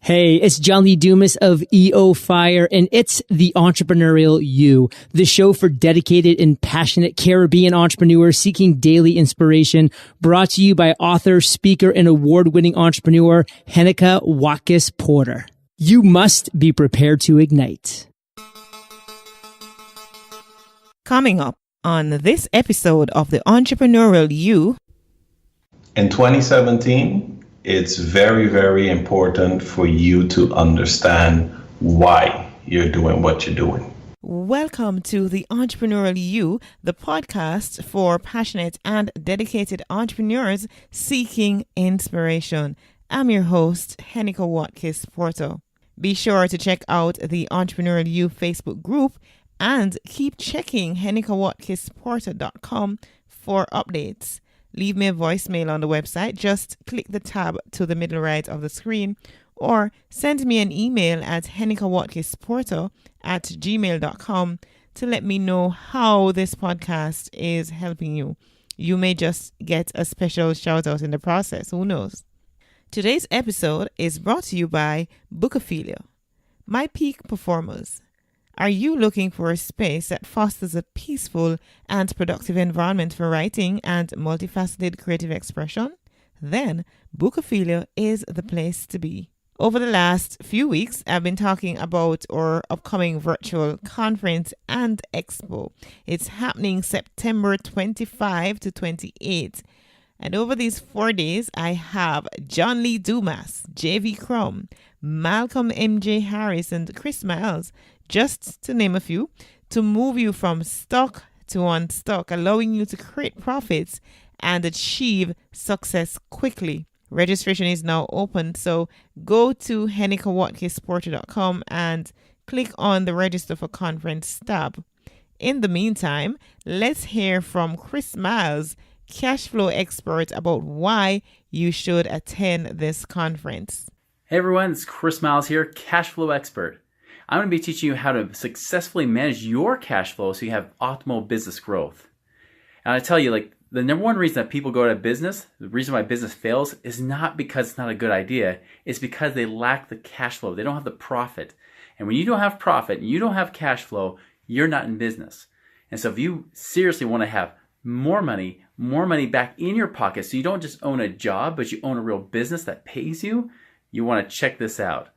Hey, it's John Lee Dumas of EO Fire, and it's the Entrepreneurial You, the show for dedicated and passionate Caribbean entrepreneurs seeking daily inspiration, brought to you by author, speaker, and award-winning entrepreneur Heneka Watkis-Porter. You must be prepared to ignite. Coming up on this episode of the Entrepreneurial You. In 2017, it's very, very important for you to understand why you're doing what you're doing. Welcome to the Entrepreneurial You, the podcast for passionate and dedicated entrepreneurs seeking inspiration. I'm your host, Heneka Watkis-Porter. Be sure to check out the Entrepreneurial You Facebook group and keep checking henekawatkisporter.com for updates. Leave me a voicemail on the website. Just click the tab to the middle right of the screen or send me an email at henekawatkisporter@gmail.com to let me know how this podcast is helping you. You may just get a special shout out in the process. Who knows? Today's episode is brought to you by Bookophilia, my peak performers. Are you looking for a space that fosters a peaceful and productive environment for writing and multifaceted creative expression? Then Bookophilia is the place to be. Over the last few weeks, I've been talking about our upcoming virtual conference and expo. It's happening September 25 to 28. And over these 4 days, I have John Lee Dumas, JV Crum, Malcolm MJ Harris, and Chris Miles, just to name a few, to move you from stuck to unstuck, allowing you to create profits and achieve success quickly. Registration is now open, so go to henekawatkisporter.com and click on the Register for Conference tab. In the meantime, let's hear from Chris Miles, cash flow expert, about why you should attend this conference. Hey everyone, it's Chris Miles here, cash flow expert. I'm going to be teaching you how to successfully manage your cash flow so you have optimal business growth. And I tell you, the number one reason that people go out of business, the reason why business fails, is not because it's not a good idea. It's because they lack the cash flow. They don't have the profit. And when you don't have profit and you don't have cash flow, you're not in business. And so if you seriously want to have more money back in your pocket, so you don't just own a job, but you own a real business that pays you, you want to check this out.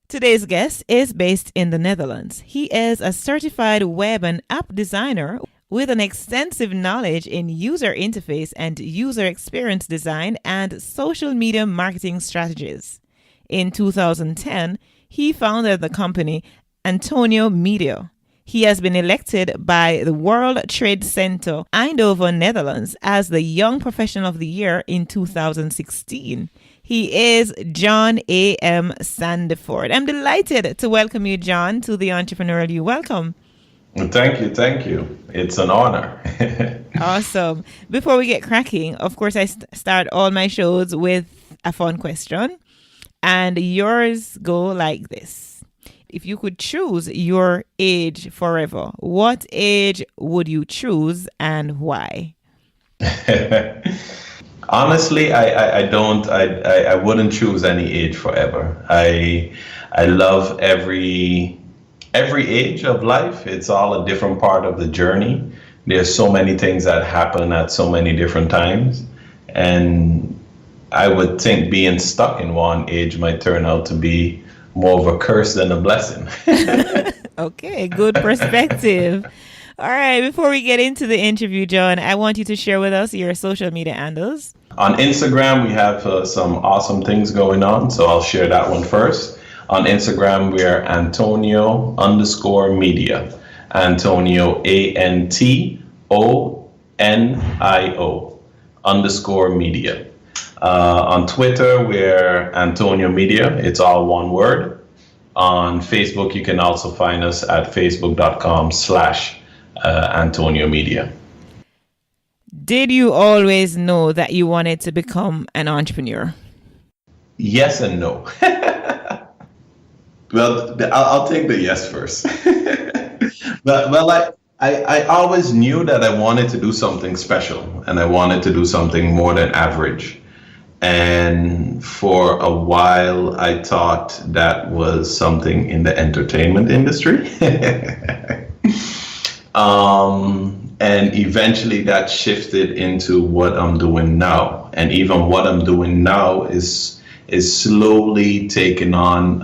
Today's guest is based in the Netherlands. He is a certified web and app designer with an extensive knowledge in user interface and user experience design and social media marketing strategies. In 2010, he founded the company Antonio Media. He has been elected by the World Trade Center, Eindhoven, Netherlands, as the Young Professional of the Year in 2016. He is John AM Sandiford. I'm delighted to welcome you, John, to the Entrepreneurial You. Welcome. Thank you. It's an honor. Awesome. Before we get cracking, of course, I start all my shows with a fun question. And yours go like this. If you could choose your age forever, what age would you choose and why? Honestly, I wouldn't choose any age forever. I love every age of life. It's all a different part of the journey. There's so many things that happen at so many different times. And I would think being stuck in one age might turn out to be more of a curse than a blessing. Okay, good perspective. All right, before we get into the interview, John, I want you to share with us your social media handles. On Instagram, we have some awesome things going on, so I'll share that one first. On Instagram, we're Antonio_media. Antonio, ANTONIO_media. On Twitter, we're Antonio Media. It's all one word. On Facebook, you can also find us at facebook.com/Antonio Media. Did you always know that you wanted to become an entrepreneur? Yes and no. Well, I'll take the yes first. I always knew that I wanted to do something special and I wanted to do something more than average. And for a while, I thought that was something in the entertainment industry. And eventually that shifted into what I'm doing now. And even what I'm doing now is slowly taking on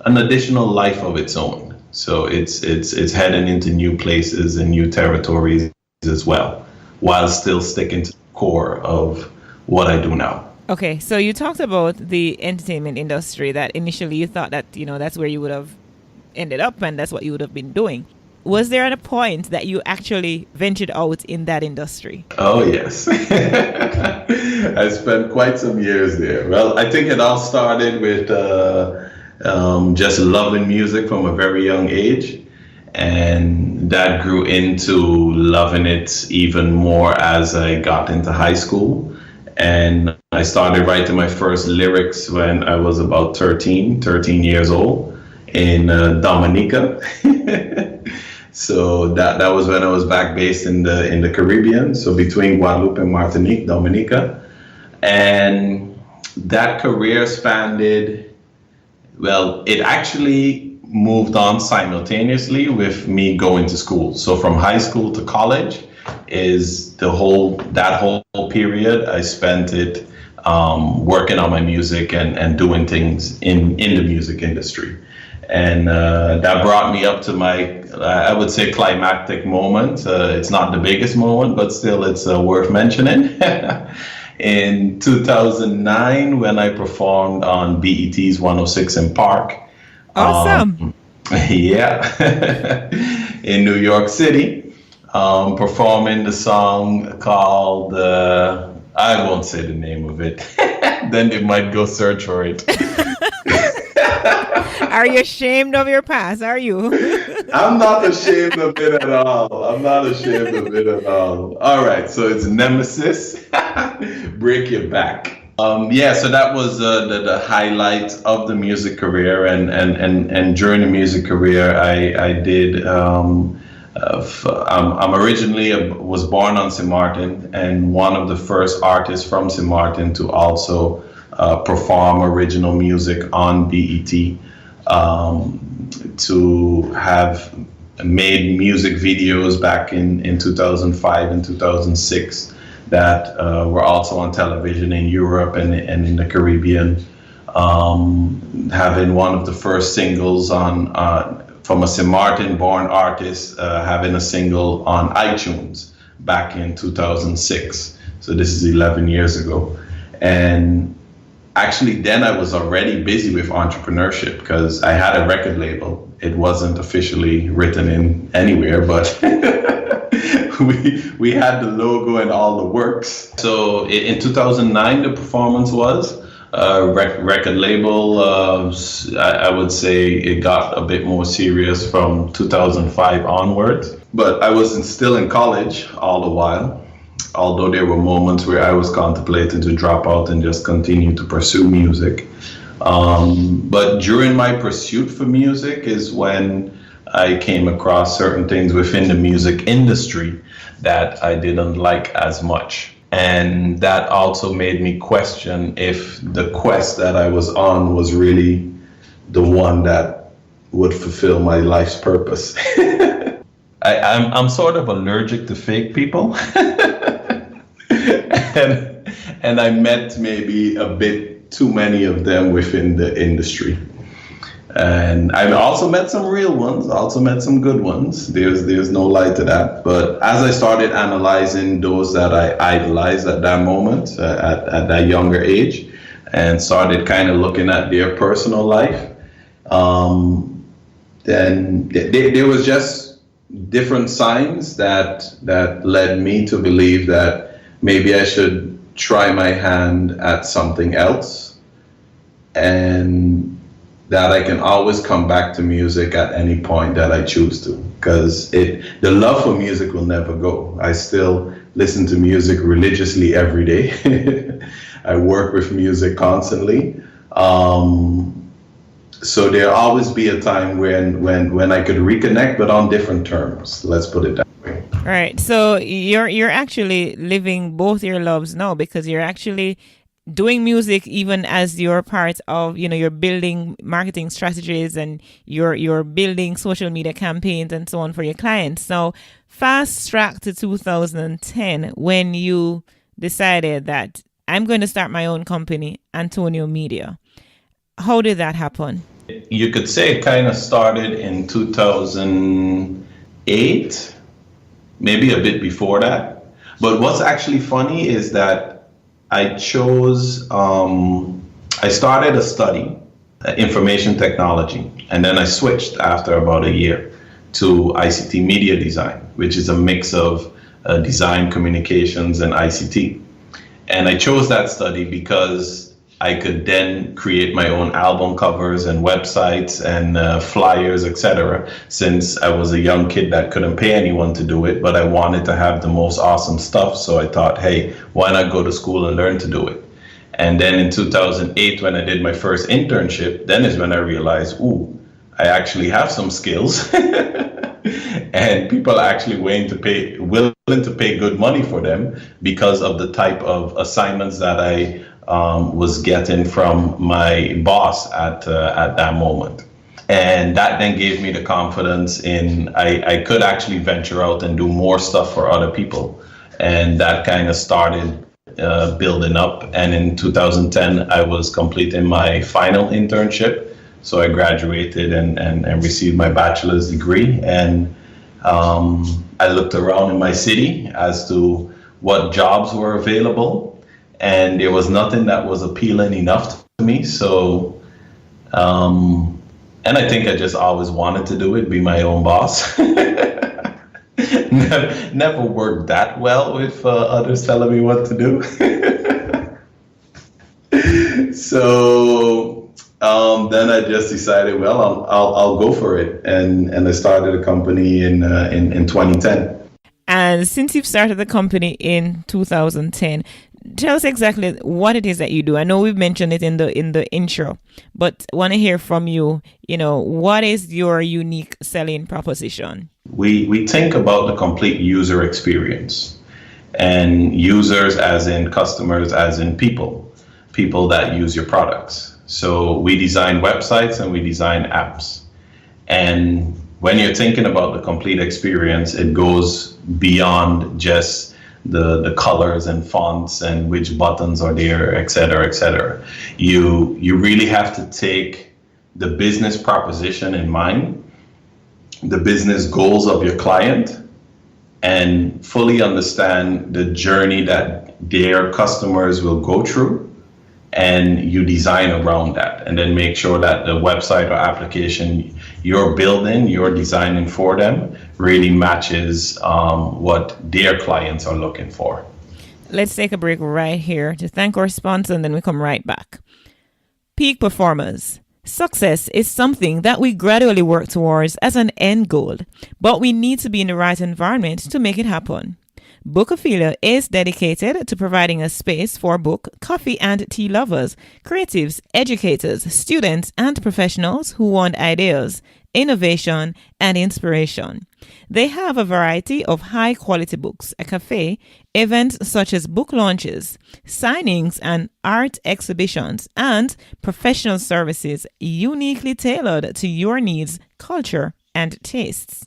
an additional life of its own. So it's heading into new places and new territories as well, while still sticking to the core of what I do now. Okay, so you talked about the entertainment industry, that initially you thought that, that's where you would have ended up and that's what you would have been doing. Was there a point that you actually ventured out in that industry? Oh, yes. I spent quite some years there. Well, I think it all started with just loving music from a very young age. And that grew into loving it even more as I got into high school. And I started writing my first lyrics when I was about 13 years old in Dominica. So that was when I was back based in the Caribbean, so between Guadeloupe and Martinique, Dominica. And that career it actually moved on simultaneously with me going to school. So from high school to college is that whole period I spent it working on my music and doing things in the music industry. And that brought me up to my, I would say, climactic moment. It's not the biggest moment, but still it's worth mentioning. In 2009, when I performed on BET's 106 in Park. Awesome. Yeah. In New York City, performing the song called, I won't say the name of it. Then they might go search for it. Are you ashamed of your past? Are you? I'm not ashamed of it at all. All right, so it's Nemesis, Break Your Back. So that was the highlight of the music career, and during the music career, I did. I'm originally was born on St. Martin, and one of the first artists from St. Martin to also perform original music on BET. To have made music videos back in 2005 and 2006 that were also on television in Europe and in the Caribbean. Having one of the first singles from a St. Martin born artist, having a single on iTunes back in 2006. So this is 11 years ago. And actually, then I was already busy with entrepreneurship because I had a record label. It wasn't officially written in anywhere, but we had the logo and all the works. So in 2009, the performance was record label. I would say it got a bit more serious from 2005 onwards. But I was still in college all the while. Although there were moments where I was contemplating to drop out and just continue to pursue music. But during my pursuit for music is when I came across certain things within the music industry that I didn't like as much. And that also made me question if the quest that I was on was really the one that would fulfill my life's purpose. I'm sort of allergic to fake people. And I met maybe a bit too many of them within the industry. And I've also met some real ones, also met some good ones. There's no lie to that. But as I started analyzing those that I idolized at that moment, at that younger age, and started kind of looking at their personal life, then there was just different signs that led me to believe that maybe I should try my hand at something else, and that I can always come back to music at any point that I choose to, because the love for music will never go. I still listen to music religiously every day. I work with music constantly. So there'll always be a time when I could reconnect, but on different terms. Let's put it that way. Right. So you're actually living both your loves now, because you're actually doing music even as you're part of, you're building marketing strategies, and you're building social media campaigns and so on for your clients. So fast track to 2010, when you decided that I'm going to start my own company, Antonio Media. How did that happen? You could say it kind of started in 2008, maybe a bit before that. But what's actually funny is that I started a study, information technology, and then I switched after about a year to ICT media design, which is a mix of design, communications, and ICT. And I chose that study because I could then create my own album covers and websites and flyers, etc. Since I was a young kid that couldn't pay anyone to do it, but I wanted to have the most awesome stuff. So I thought, hey, why not go to school and learn to do it? And then in 2008, when I did my first internship, then is when I realized, I actually have some skills. And people are actually willing to pay good money for them because of the type of assignments that I was getting from my boss at that moment. And that then gave me the confidence in I could actually venture out and do more stuff for other people. And that kind of started building up. And in 2010, I was completing my final internship. So I graduated and received my bachelor's degree. And I looked around in my city as to what jobs were available. And there was nothing that was appealing enough to me. So, and I think I just always wanted to do it, be my own boss. Never worked that well with others telling me what to do. So then I just decided, well, I'll go for it, and I started a company in 2010. And since you've started the company in 2010, tell us exactly what it is that you do. I know we've mentioned it in the intro, but want to hear from you. What is your unique selling proposition? We think about the complete user experience, and users as in customers, as in people that use your products. So we design websites and we design apps. And when you're thinking about the complete experience, it goes beyond just the colors and fonts and which buttons are there, et cetera, et cetera. You really have to take the business proposition in mind, the business goals of your client, and fully understand the journey that their customers will go through, and you design around that, and then make sure that the website or application you're building, you're designing for them, really matches what their clients are looking for. Let's take a break right here to thank our sponsor, and then we come right back. Peak performers. Success is something that we gradually work towards as an end goal, but we need to be in the right environment to make it happen. Bookophilia is dedicated to providing a space for book, coffee, and tea lovers, creatives, educators, students, and professionals who want ideas, innovation, and inspiration. They have a variety of high-quality books, a cafe, events such as book launches, signings, and art exhibitions, and professional services uniquely tailored to your needs, culture, and tastes.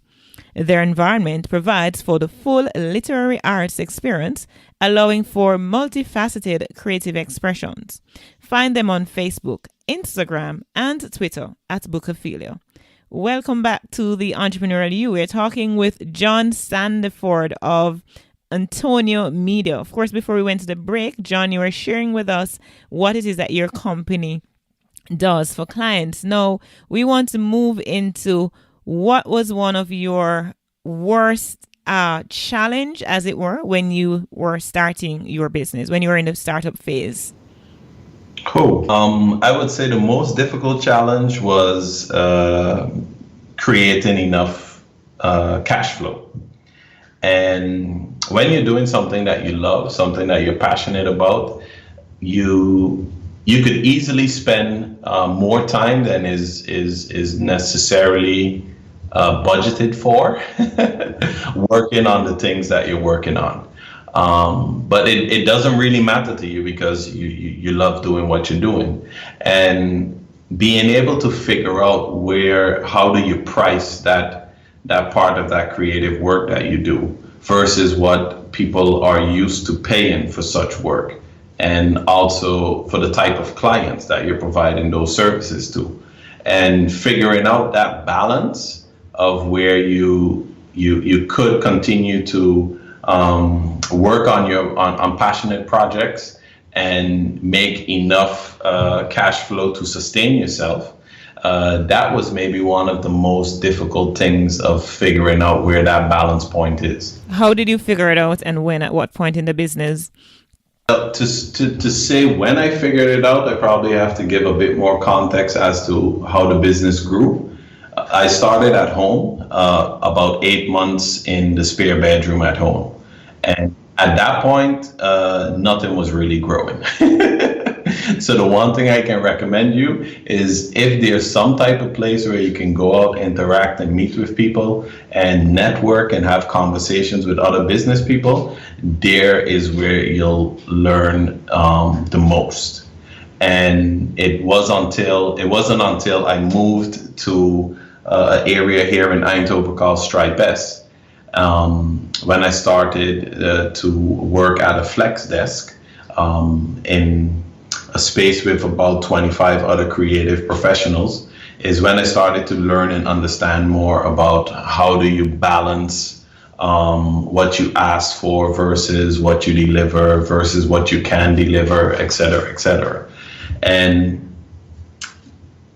Their environment provides for the full literary arts experience, allowing for multifaceted creative expressions. Find them on Facebook, Instagram, and Twitter at Bookophilia. Welcome back to the Entrepreneurial You. We're talking with John Sandiford of Antonio Media. Of course, before we went to the break, John, you were sharing with us what it is that your company does for clients. Now, we want to move into what was one of your worst challenge, as it were, when you were starting your business, when you were in the startup phase? Cool. I would say the most difficult challenge was creating enough cash flow. And when you're doing something that you love, something that you're passionate about, you could easily spend more time than is necessarily budgeted for, working on the things that you're working on. But it doesn't really matter to you because you love doing what you're doing. And being able to figure out how do you price that part of that creative work that you do versus what people are used to paying for such work, and also for the type of clients that you're providing those services to, and figuring out that balance of where you could continue to work on passionate projects and make enough cash flow to sustain yourself. That was maybe one of the most difficult things of figuring out where that balance point is. How did you figure it out, and when, at what point in the business? To say when I figured it out, I probably have to give a bit more context as to how the business grew. I started at home, about 8 months in the spare bedroom at home. And at that point, nothing was really growing. So the one thing I can recommend you is, if there's some type of place where you can go out, interact and meet with people and network and have conversations with other business people, there is where you'll learn the most. And it wasn't until I moved to an area here in Eindhoven called Stripes, when I started to work at a flex desk in a space with about 25 other creative professionals, is when I started to learn and understand more about how do you balance what you ask for versus what you deliver versus what you can deliver, et cetera, et cetera. And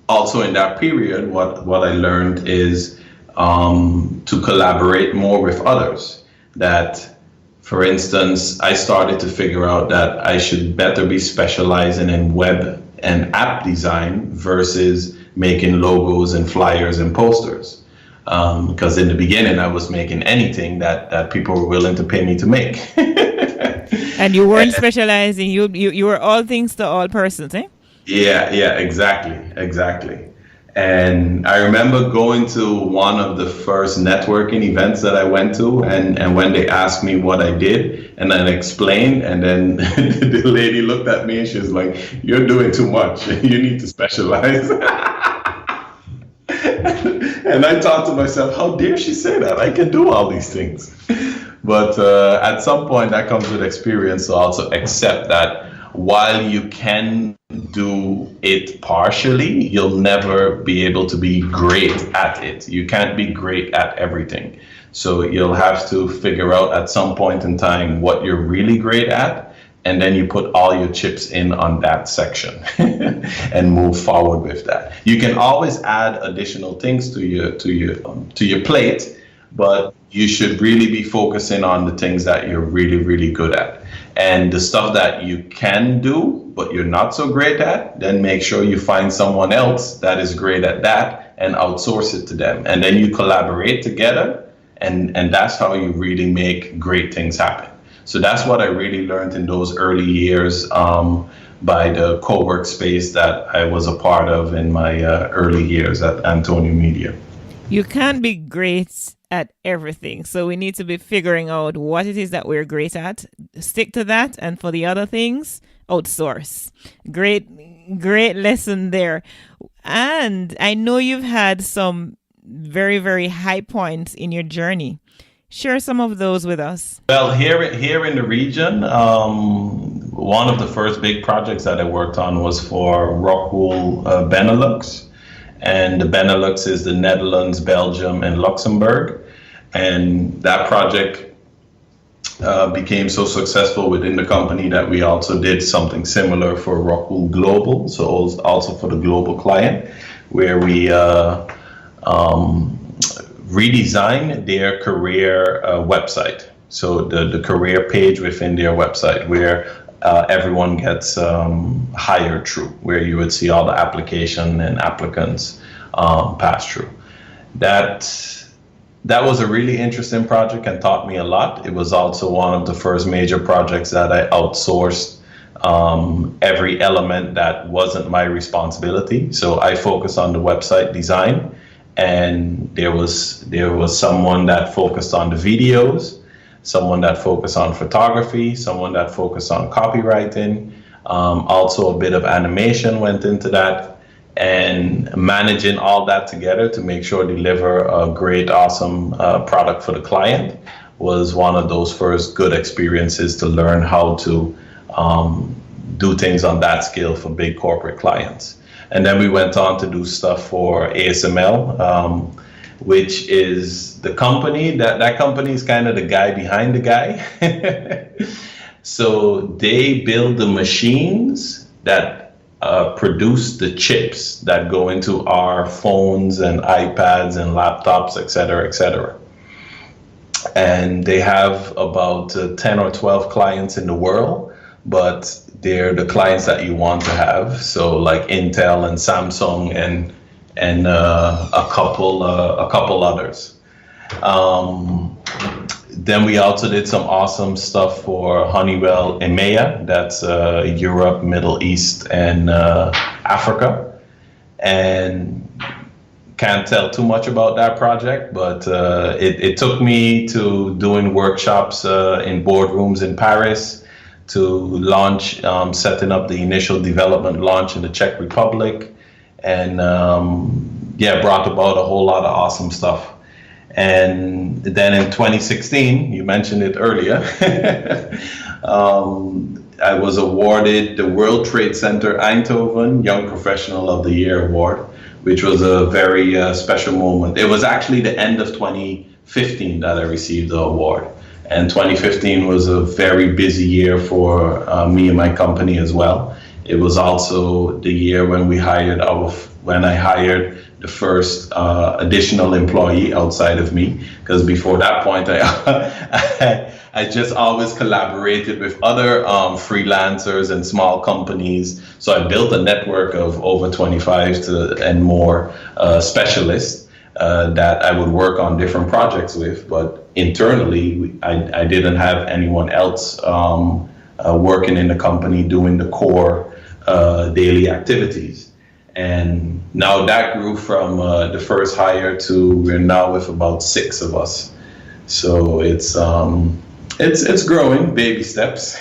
also in that period, what I learned is to collaborate more with others. That, for instance, I started to figure out that I should better be specializing in web and app design versus making logos and flyers and posters. Because in the beginning, I was making anything that people were willing to pay me to make. And you weren't specializing. You were all things to all persons, eh? Yeah, exactly. And I remember going to one of the first networking events that I went to, and when they asked me what I did, and I explained, and then the lady looked at me and she was like, "You're doing too much. You need to specialize." And I thought to myself, how dare she say that? I can do all these things. But at some point, that comes with experience to also accept that while you can do it partially, you'll never be able to be great at it. You can't be great at everything. So you'll have to figure out at some point in time what you're really great at, and then you put all your chips in on that section and move forward with that. You can always add additional things to your plate, but you should really be focusing on the things that you're really, really good at. And the stuff that you can do, but you're not so great at, then make sure you find someone else that is great at that and outsource it to them. And then you collaborate together, and that's how you really make great things happen. So that's what I really learned in those early years by the co-work space that I was a part of in my early years at Antonio Media. You can't be great at everything. So we need to be figuring out what it is that we're great at, stick to that, and for the other things, outsource. Great lesson there. And I know you've had some very, very high points in your journey. Share some of those with us. Well, here in the region, one of the first big projects that I worked on was for Rockwool Benelux. And the Benelux is the Netherlands, Belgium, and Luxembourg. And that project became so successful within the company that we also did something similar for Rockwool Global, so also for the global client, where we redesign their career website. So the career page within their website, where everyone gets hired through, where you would see all the application and applicants pass through. That was a really interesting project and taught me a lot. It was also one of the first major projects that I outsourced every element that wasn't my responsibility. So I focused on the website design, and there was someone that focused on the videos, someone that focused on photography, someone that focused on copywriting. Also a bit of animation went into that, and managing all that together to make sure deliver a great, awesome product for the client was one of those first good experiences to learn how to do things on that scale for big corporate clients. And then we went on to do stuff for ASML, which is the company, that company is kind of the guy behind the guy. So they build the machines that produce the chips that go into our phones and iPads and laptops, et cetera, et cetera. And they have about 10 or 12 clients in the world, but they're the clients that you want to have. So like Intel and Samsung and a couple others. Then we also did some awesome stuff for Honeywell EMEA, that's Europe, Middle East, and Africa. And can't tell too much about that project, but it took me to doing workshops in boardrooms in Paris, to launch, setting up the initial development launch in the Czech Republic, and brought about a whole lot of awesome stuff. And then in 2016, you mentioned it earlier, I was awarded the World Trade Center Eindhoven Young Professional of the Year Award, which was a very special moment. It was actually the end of 2015 that I received the award. And 2015 was a very busy year for me and my company as well. It was also the year when I hired the first additional employee outside of me, because before that point, I just always collaborated with other freelancers and small companies. So I built a network of over 25 and more specialists that I would work on different projects with. But internally, I didn't have anyone else working in the company doing the core daily activities. And now that grew from the first hire to we're now with about 6 of us. So it's growing, baby steps.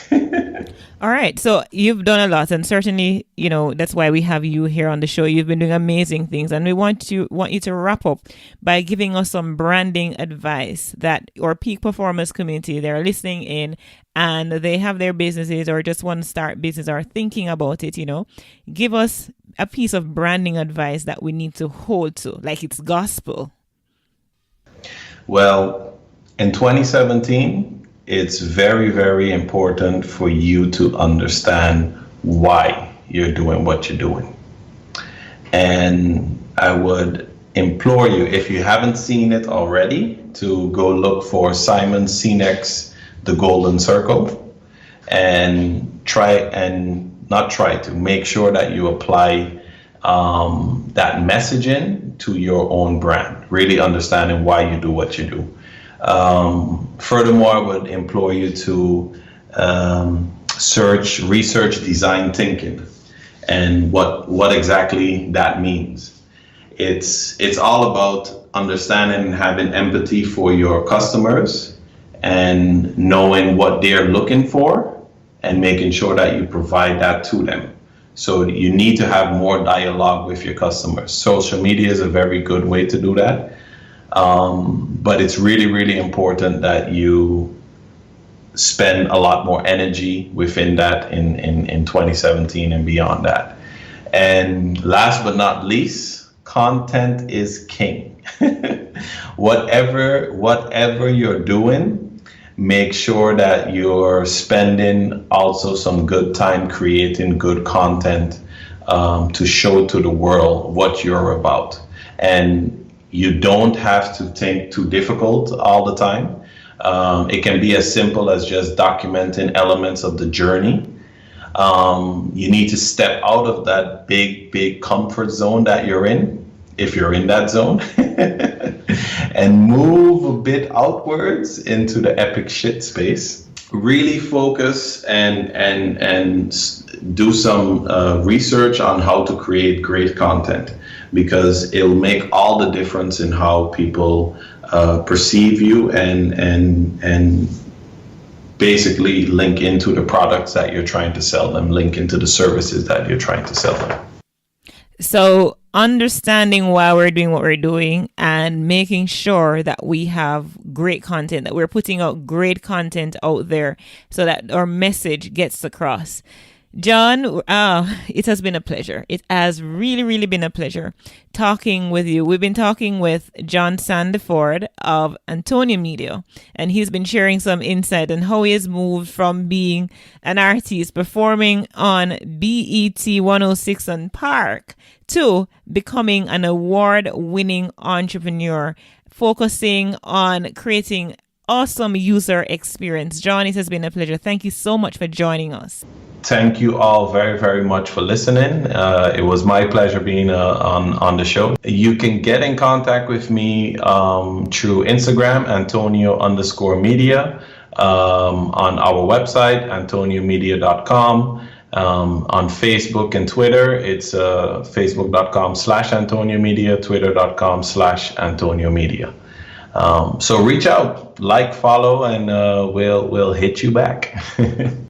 All right. So you've done a lot, and certainly, that's why we have you here on the show. You've been doing amazing things, and we want you to wrap up by giving us some branding advice that our peak performance community, they're listening in and they have their businesses or just want to start business or thinking about it, give us a piece of branding advice that we need to hold to, like it's gospel. Well, in 2017, it's very, very important for you to understand why you're doing what you're doing. And I would implore you, if you haven't seen it already, to go look for Simon Sinek's The Golden Circle and make sure that you apply that messaging to your own brand, really understanding why you do what you do. Furthermore, I would implore you to research design thinking and what exactly that means. It's all about understanding and having empathy for your customers and knowing what they're looking for and making sure that you provide that to them. So you need to have more dialogue with your customers. Social media is a very good way to do that. But it's really, really important that you spend a lot more energy within that in 2017 and beyond that. And last but not least, content is king. Whatever you're doing, make sure that you're spending also some good time creating good content to show to the world what you're about. And you don't have to think too difficult all the time. It can be as simple as just documenting elements of the journey. You need to step out of that big comfort zone that you're in, if you're in that zone, and move a bit outwards into the epic shit space. Really focus and do some research on how to create great content. because it'll make all the difference in how people perceive you and basically link into the products that you're trying to sell them, link into the services that you're trying to sell them. So understanding why we're doing what we're doing and making sure that we have great content, that we're putting out great content out there so that our message gets across. John, it has been a pleasure. It has really, really been a pleasure talking with you. We've been talking with John Sandiford of Antonio Media, and he's been sharing some insight on how he has moved from being an artist performing on BET 106 on Park to becoming an award-winning entrepreneur, focusing on creating awesome user experience. John, it has been a pleasure. Thank you so much for joining us. Thank you all very, very much for listening. It was my pleasure being on the show. You can get in contact with me through Instagram, Antonio_media, on our website, antoniomedia.com. On Facebook and Twitter, it's facebook.com/AntonioMedia, twitter.com/AntonioMedia. So reach out, like, follow, and we'll hit you back.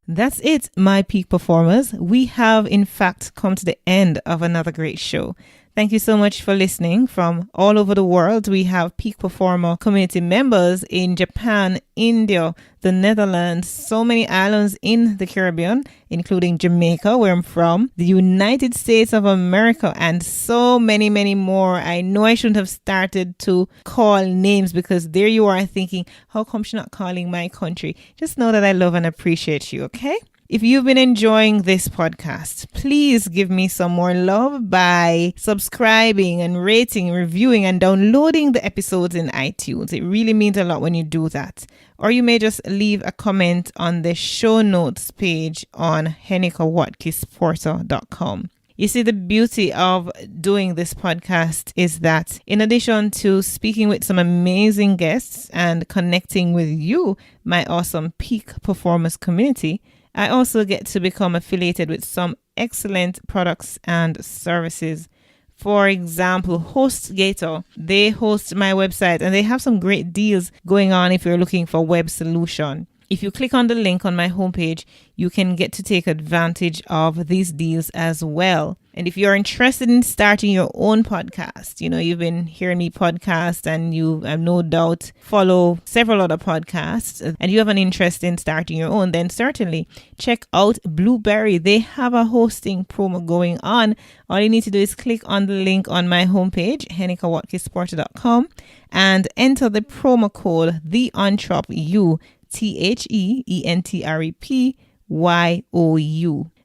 That's it, my peak performers. We have, in fact, come to the end of another great show. Thank you so much for listening. From all over the world, we have Peak Performer community members in Japan, India, the Netherlands, so many islands in the Caribbean, including Jamaica, where I'm from, the United States of America, and so many, many more. I know I shouldn't have started to call names because there you are thinking, how come she's not calling my country? Just know that I love and appreciate you, okay? If you've been enjoying this podcast, please give me some more love by subscribing and rating, reviewing, and downloading the episodes in iTunes. It really means a lot when you do that. Or you may just leave a comment on the show notes page on HenekaWatkis-Porter.com. You see, the beauty of doing this podcast is that in addition to speaking with some amazing guests and connecting with you, my awesome Peak Performance community, I also get to become affiliated with some excellent products and services. For example, HostGator, they host my website and they have some great deals going on if you're looking for web solution. If you click on the link on my homepage, you can get to take advantage of these deals as well. And if you're interested in starting your own podcast, you know, you've been hearing me podcast and you have no doubt follow several other podcasts and you have an interest in starting your own, then certainly check out Blueberry. They have a hosting promo going on. All you need to do is click on the link on my homepage, HenekaWatkis-Porter.com, and enter the promo code TheEntrepYou, TheEntrepYou.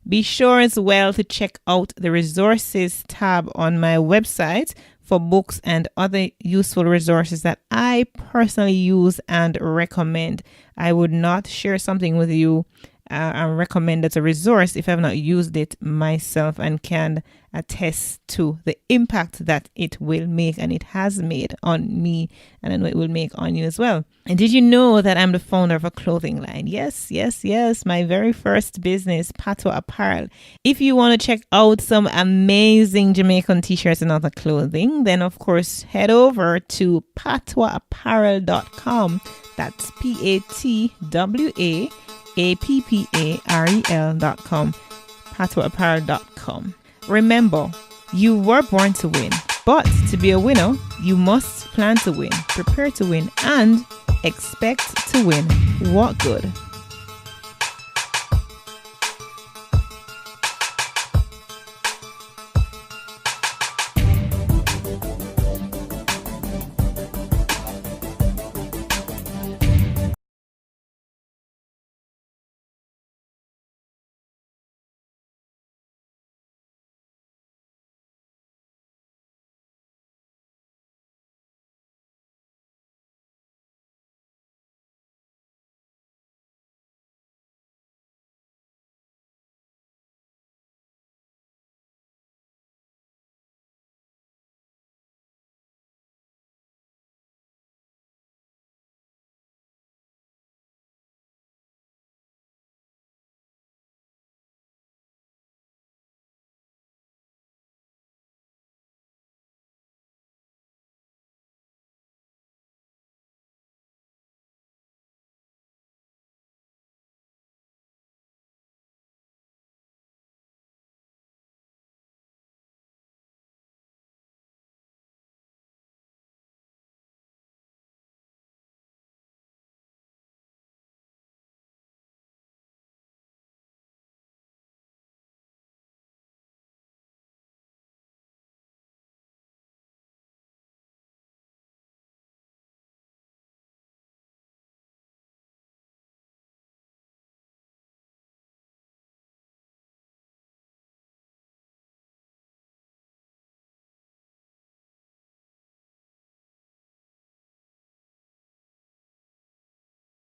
Be sure as well to check out the resources tab on my website for books and other useful resources that I personally use and recommend. I would not share something with you and recommend as a resource if I have not used it myself and can attest to the impact that it will make and it has made on me, and I know it will make on you as well. And did you know that I'm the founder of a clothing line? Yes, my very first business, Patois Apparel. If you want to check out some amazing Jamaican t-shirts and other clothing, then of course head over to patoisapparel.com. That's PATWAAPPAREL.com, patoisapparel.com. Remember, you were born to win, but to be a winner, you must plan to win, prepare to win, and expect to win. What good?